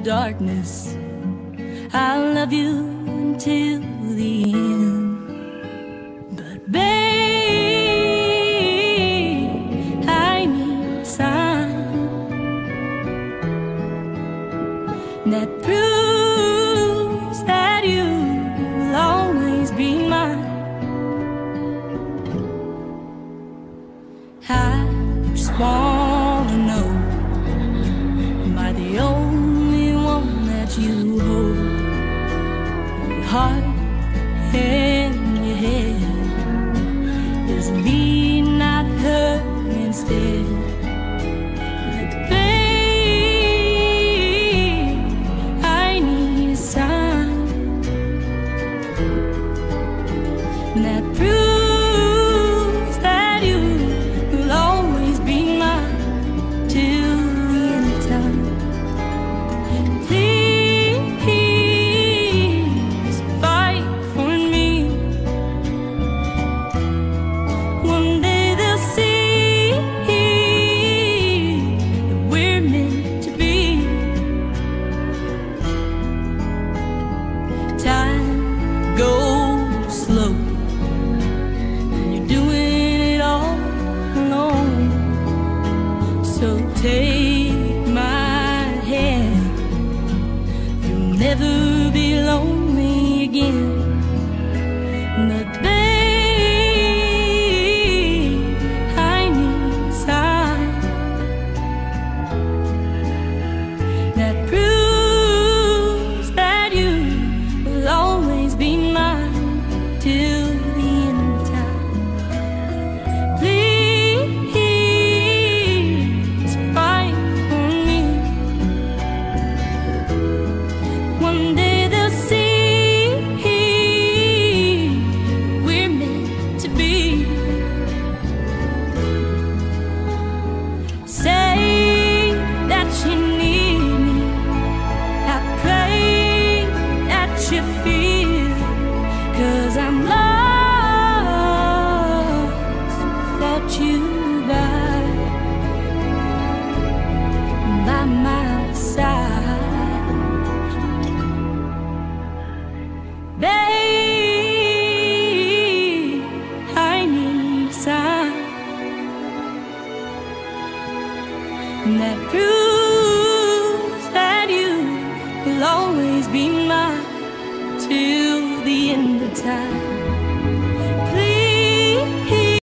darkness, I'll love you until the end. But babe, I need a sign that proves that you'll always be mine. I just wanna know, am I the only one that you hold in your heart and your head? Does it mean not her instead? But babe, I need a sign that proves that you will always be mine till the end of time. Please fight for me. One day they'll see that we're meant to be. Time goes slow, and you're doing it all alone. So take my hand, you'll never be lonely again. But babe, I need a sign that proves that you will always be mine till the end of time. Please fight for me. One day they'll see we're meant to be. Say that you need me, I pray that you feel, 'cause I'm lost without you by my side. Babe, I need a sign that proves that you will always be mine till the end of time.